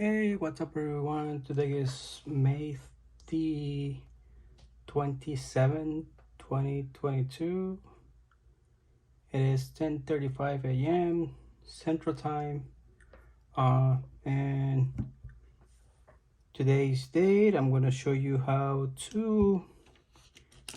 Hey, what's up everyone? Today is May the 27th, 2022. It is 10:35 a.m. Central Time. And today's date, I'm going to show you how to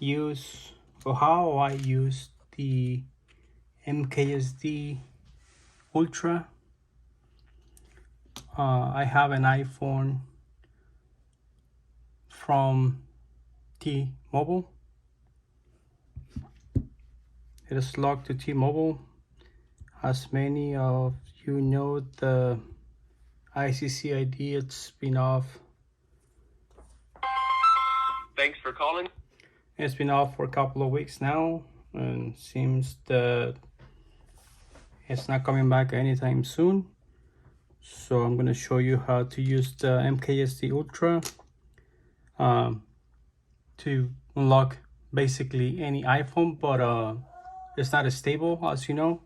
use or how I use the MKSD Ultra. I have an iPhone from T-Mobile. It is logged to T-Mobile. As many of you know, the ICCID, it's been off. Thanks for calling. It's been off for a couple of weeks now, and seems that it's not coming back anytime soon. So I'm going to show you how to use the MKSD Ultra to unlock basically any iPhone, but it's not as stable, as you know.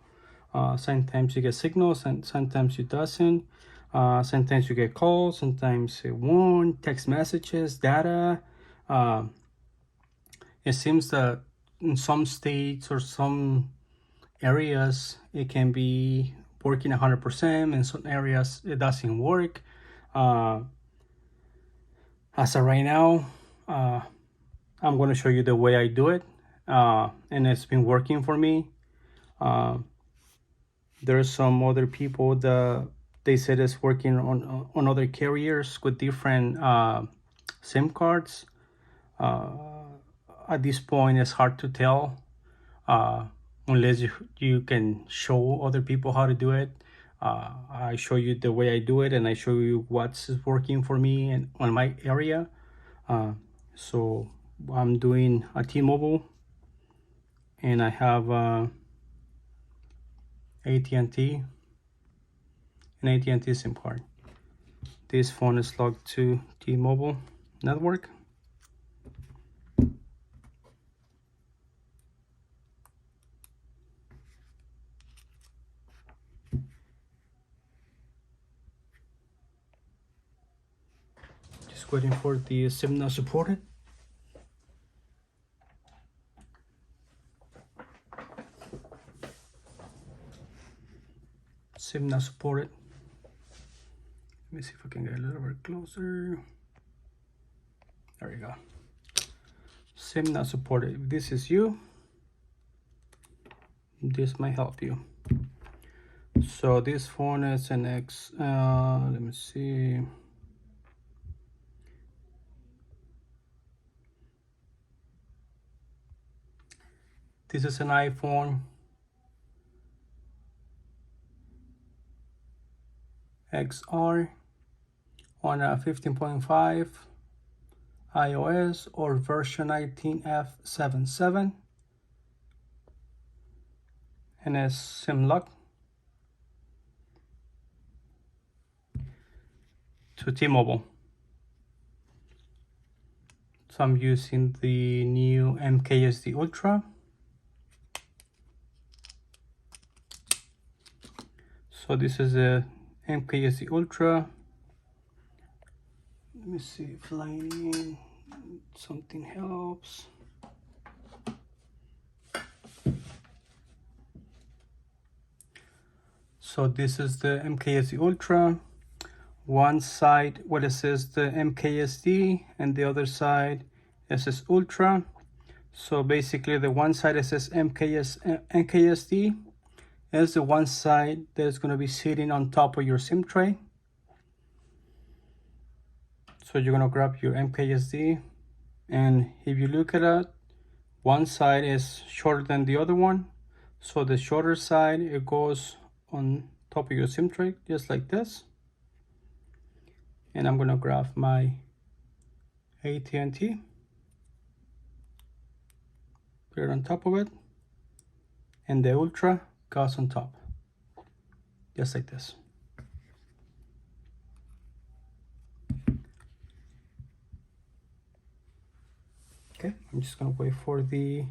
Sometimes you get signals and sometimes you doesn't. Sometimes you get calls, sometimes it won't, text messages, data. It seems that in some states or some areas it can be working 100%. In some areas it doesn't work. As of right now, I'm going to show you the way I do it, and it's been working for me. There's some other people that they said it's working on other carriers with different SIM cards. At this point, it's hard to tell unless you can show other people how to do it. I show you the way I do it, and I show you what's working for me and on my area. So I'm doing a T-Mobile, and I have AT&T, an AT&T SIM card. This phone is logged to T-Mobile network. Just waiting for the SIM not supported. SIM not supported. Let me see if I can get a little bit closer. There we go. SIM not supported. If this is you, this might help you. So this phone is an X, let me see. This is an iPhone XR on a 15.5 iOS or version 19F77, and it's SIM lock to T-Mobile. So I'm using the new MKSD Ultra. So this is a MKSD Ultra. Let me see if lighting something helps. So this is the MKSD Ultra. One side where it says the MKSD, and the other side it says Ultra. So basically the one side that says MKSD is the one side that's going to be sitting on top of your SIM tray. So you're going to grab your MKSD, and if you look at it, one side is shorter than the other one. So the shorter side, it goes on top of your SIM tray, just like this. And I'm going to grab my AT&T, put it on top of it, and the Ultra goes on top, just like this. Okay, I'm just gonna wait for the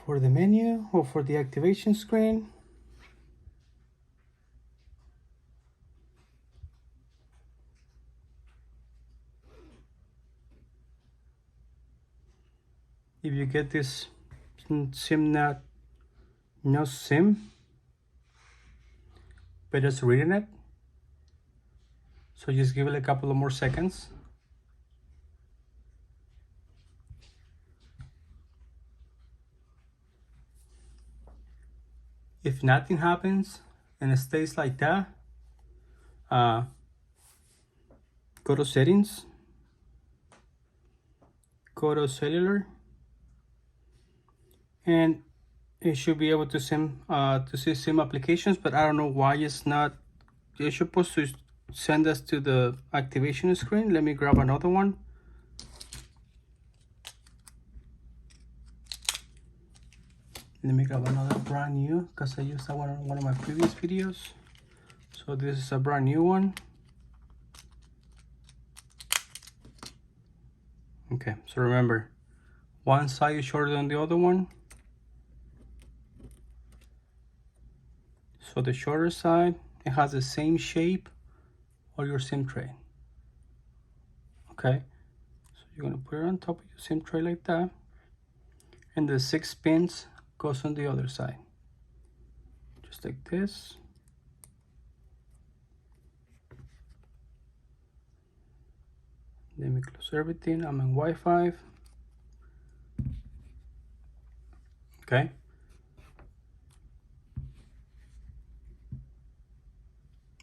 menu or for the activation screen. if you get this SIM not no SIM, but it's reading it. So just give it a couple of more seconds. If nothing happens and it stays like that, go to settings, go to cellular, and it should be able to see SIM applications, but I don't know why it's not. It's supposed to send us to the activation screen. Let me grab another one. Let me grab another brand new, because I used that one on one of my previous videos. So this is a brand new one. Okay, so remember, one side is shorter than the other one. So the shorter side, it has the same shape of your SIM tray. Okay, so you're gonna put it on top of your SIM tray like that, and the 6 pins goes on the other side, just like this. Let me close everything. I'm on Wi-Fi. Okay.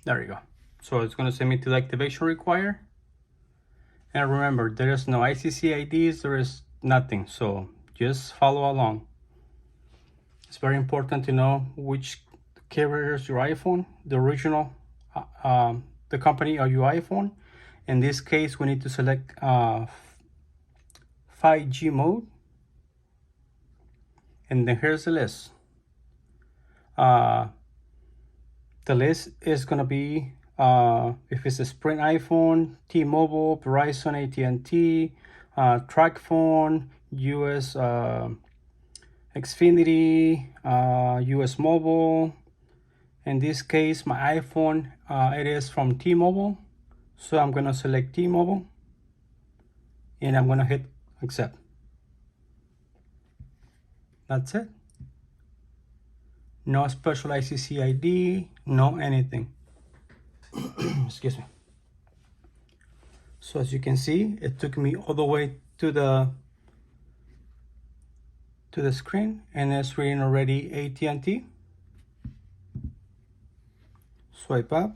There you go. So it's gonna send me to the activation require. And remember, there is no ICC IDs, there is nothing. So just follow along. It's very important to know which carrier is your iPhone, the original, the company of your iPhone. In this case, we need to select 5G mode. And then here's the list. The list is gonna be if it's a Sprint iPhone, T-Mobile, Verizon, AT&T, TracFone, US Xfinity, US Mobile. In this case, my iPhone, it is from T-Mobile. So I'm gonna select T-Mobile and I'm gonna hit accept. That's it. No special ICC ID, no anything. Excuse me. So as you can see, it took me all the way to the screen, and it's reading already AT&T. Swipe up.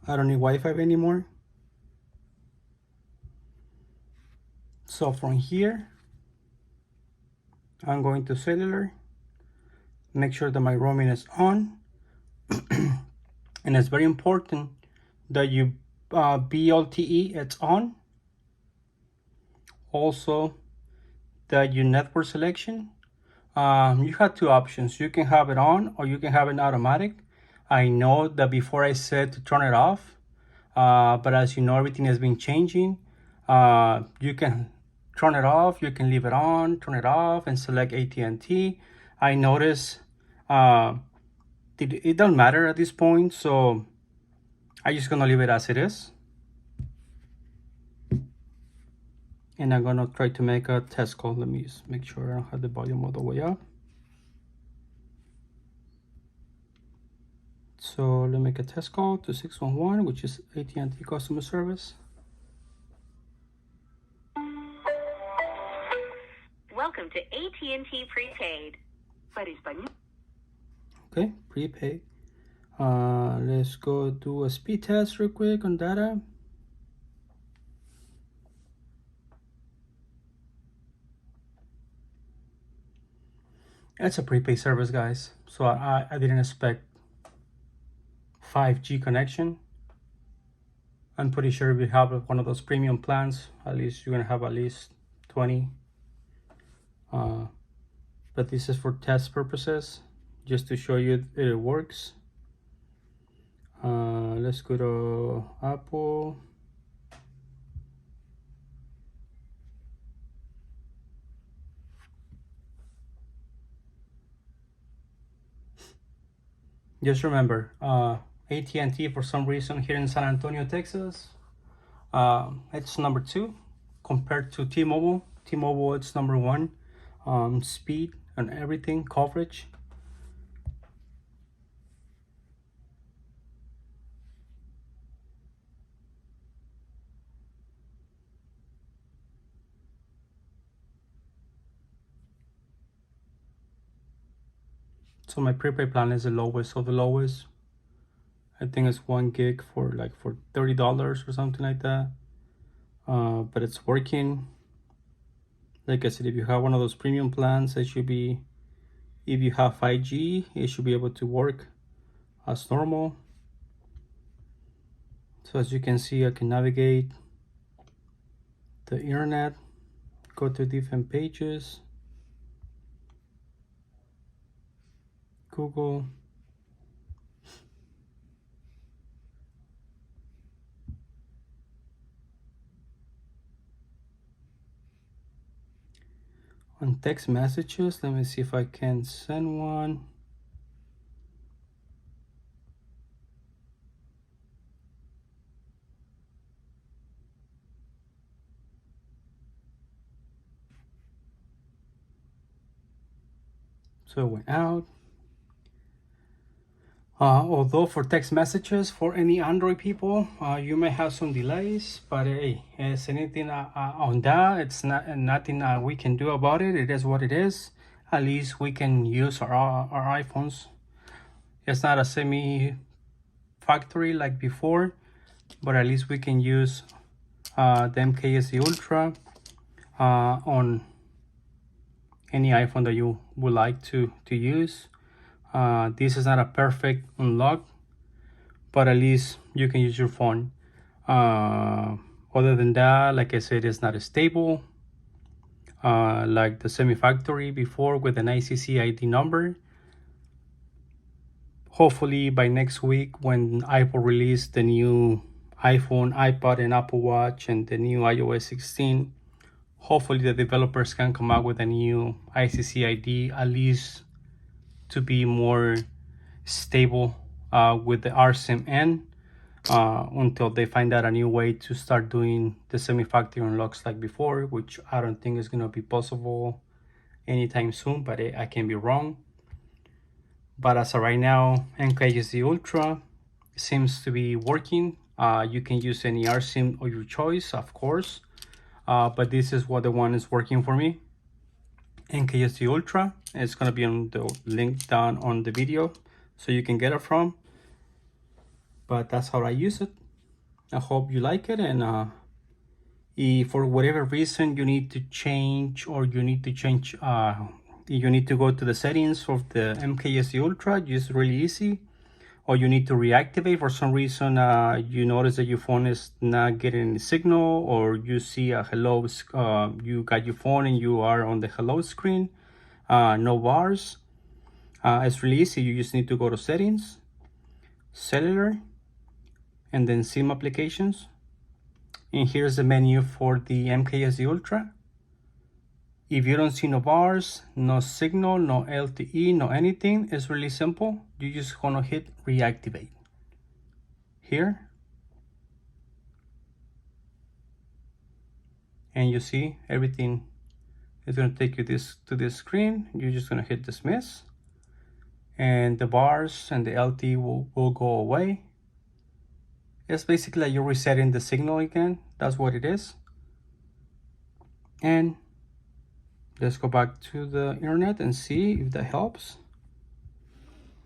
I don't need Wi-Fi anymore. So from here, I'm going to cellular. Make sure that my roaming is on. And it's very important that you BLTE, it's on. Also, that your network selection, you have two options. You can have it on or you can have it automatic. I know that before I said to turn it off, but as you know, everything has been changing. You can turn it off, you can leave it on, turn it off, and select AT&T. I notice it doesn't matter at this point, so I'm just gonna leave it as it is. And I'm gonna try to make a test call. Let me just make sure I don't have the volume all the way up. So let me make a test call to 611, which is AT&T customer service. Welcome to AT&T Prepaid. Para español. Okay, prepaid. Let's go do a speed test real quick on data. It's a prepaid service, guys. So I didn't expect 5G connection. I'm pretty sure if you have one of those premium plans, at least you're gonna have at least 20. But this is for test purposes, just to show you that it works. Let's go to Apple. Just remember, AT&T for some reason here in San Antonio, Texas, it's number 2 compared to T-Mobile. T-Mobile, it's number one. Speed and everything, coverage. So my prepaid plan is the lowest. So the lowest, I think it's 1 gig for $30 or something like that. But it's working. Like I said, if you have one of those premium plans, it should be, if you have 5G, it should be able to work as normal. So as you can see, I can navigate the internet, go to different pages, Google, on text messages. Let me see if I can send one. So it went out. Although for text messages, for any Android people, you may have some delays, but hey, it's anything on that. It's nothing we can do about it. It is what it is. At least we can use our iPhones. It's not a semi-factory like before, but at least we can use the MKSD Ultra on any iPhone that you would like to use. This is not a perfect unlock, but at least you can use your phone. Other than that, like I said, it's not stable like the semi-factory before with an ICC ID number. Hopefully by next week, when Apple release the new iPhone, iPad, and Apple Watch and the new iOS 16, hopefully the developers can come out with a new ICC ID, at least to be more stable with the RSIM-N until they find out a new way to start doing the semi-factory unlocks like before, which I don't think is going to be possible anytime soon, but I can be wrong. But as of right now, MKSD Ultra seems to be working. You can use any RSIM of your choice, of course, but this is what the one is working for me. MKSD Ultra. It's going to be on the link down on the video so you can get it from. But that's how I use it. I hope you like it, and if for whatever reason you need to change, or you need to change, you need to go to the settings of the MKSD Ultra, it's really easy. Or you need to reactivate for some reason, you notice that your phone is not getting any signal, or you see a hello, you got your phone and you are on the hello screen, no bars. It's really easy. You just need to go to settings, cellular, and then SIM applications. And here's the menu for the MKSD Ultra. If you don't see no bars, no signal, no LTE, no anything, it's really simple. You just gonna hit reactivate here. And you see everything is gonna take you to this screen. You're just gonna hit dismiss. And the bars and the LTE will go away. It's basically like you're resetting the signal again. That's what it is. And let's go back to the internet and see if that helps.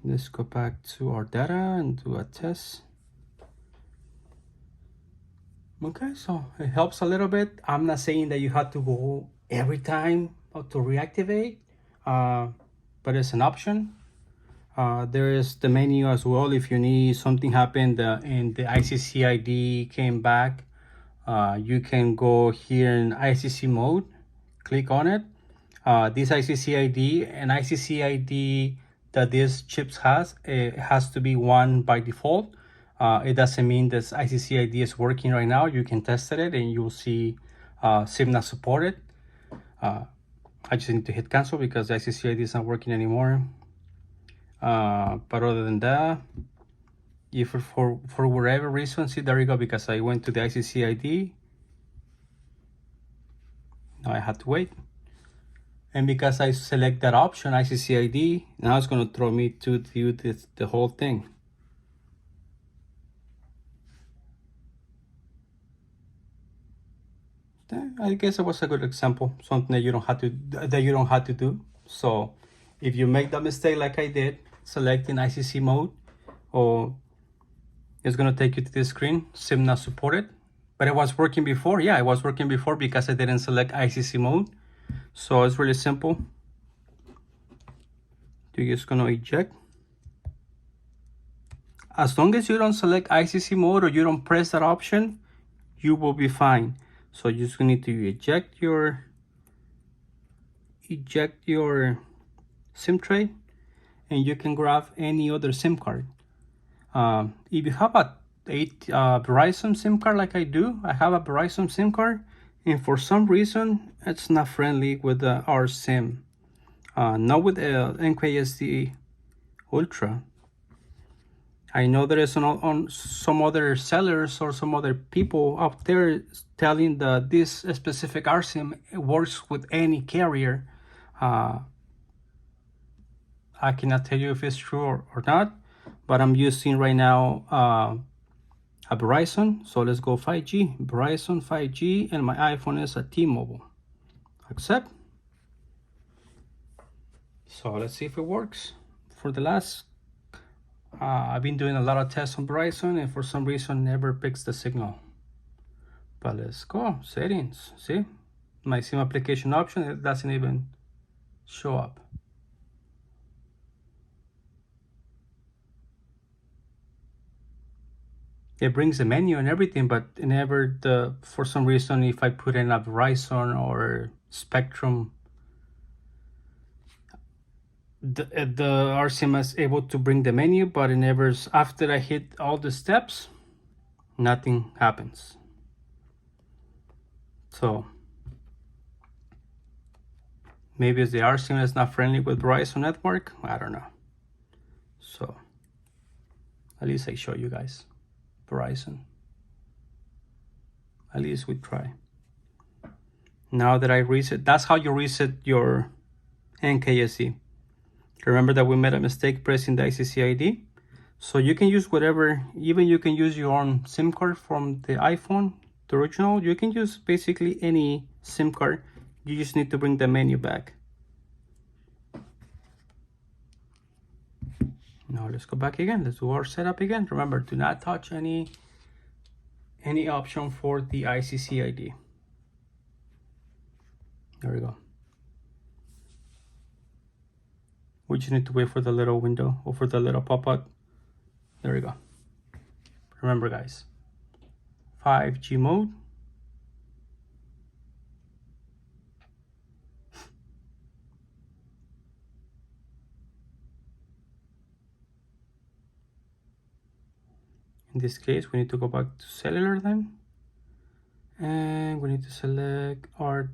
Let's go back to our data and do a test. Okay, so it helps a little bit. I'm not saying that you have to go every time to reactivate, but it's an option. There is the menu as well. If you need something happened and the ICC ID came back, you can go here in ICC mode, click on it. This ICC ID, an ICC ID that this chips has, it has to be one by default. It doesn't mean this ICC ID is working right now. You can test it and you'll see SIM not supported. I just need to hit cancel because the ICC ID is not working anymore. But other than that, if for whatever reason, see, there you go, because I went to the ICC ID. Now I have to wait. And because I select that option, ICC ID, now it's going to throw me to view the whole thing. I guess it was a good example, something that you don't have to do. So if you make that mistake like I did, selecting ICC mode, or it's going to take you to this screen, SIM not supported. But it was working before. Yeah, it was working before because I didn't select ICC mode. So it's really simple. You're just going to eject. As long as you don't select ICC mode or you don't press that option, you will be fine. So you just need to eject your SIM tray, and you can grab any other SIM card. If you have a Verizon SIM card like I do, I have a Verizon SIM card, and for some reason it's not friendly with our SIM. Not with the MKSD Ultra. I know there is on some other sellers or some other people out there telling that this specific RSIM works with any carrier. I cannot tell you if it's true or not, but I'm using right now a Verizon. So let's go 5G, Verizon 5G, and my iPhone is a T-Mobile. Accept. So let's see if it works. For the last I've been doing a lot of tests on Verizon, and for some reason never picks the signal. But let's go, settings, see? My SIM application option, it doesn't even show up. It brings the menu and everything, but it never, for some reason, if I put in a Verizon or Spectrum, the RCM is able to bring the menu, but it never, after I hit all the steps, nothing happens. So maybe it's the RCM is not friendly with Verizon network. I don't know. So at least I show you guys Verizon. At least we try. Now that I reset, that's how you reset your NKSD. Remember that we made a mistake pressing the ICC ID. So you can use whatever, even you can use your own SIM card from the iPhone, the original. You can use basically any SIM card. You just need to bring the menu back. Now let's go back again. Let's do our setup again. Remember, do not touch any option for the ICC ID. There we go. We just need to wait for the little window or for the little pop-up. There we go. Remember, guys, 5G mode. In this case, we need to go back to cellular then. And we need to select our,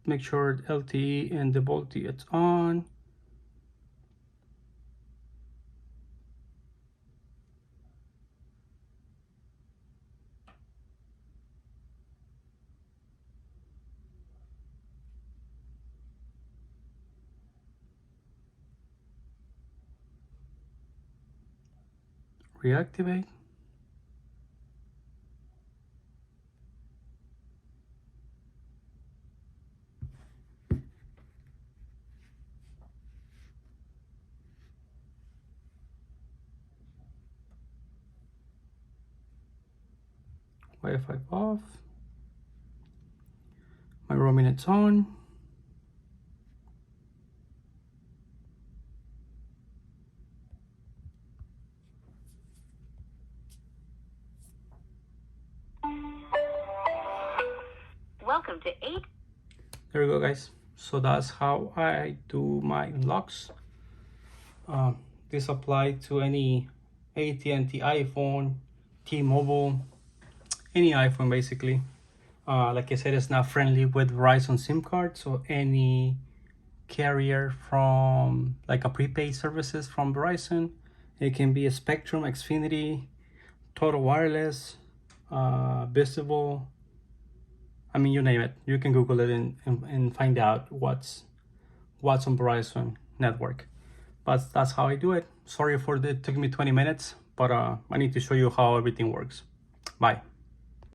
make sure LTE and the VoLTE it's on. Reactivate. Wi-Fi off. My roaming it's on. Welcome to 8. There we go, guys. So that's how I do my unlocks. This applies to any AT&T iPhone, T-Mobile, any iPhone basically. Like I said, it's not friendly with Verizon SIM card, so any carrier from like a prepaid services from Verizon, it can be a Spectrum, Xfinity, Total Wireless, Visible, I mean, you name it. You can Google it and find out what's on Verizon network. But that's how I do it. Sorry for it took me 20 minutes, but I need to show you how everything works. Bye.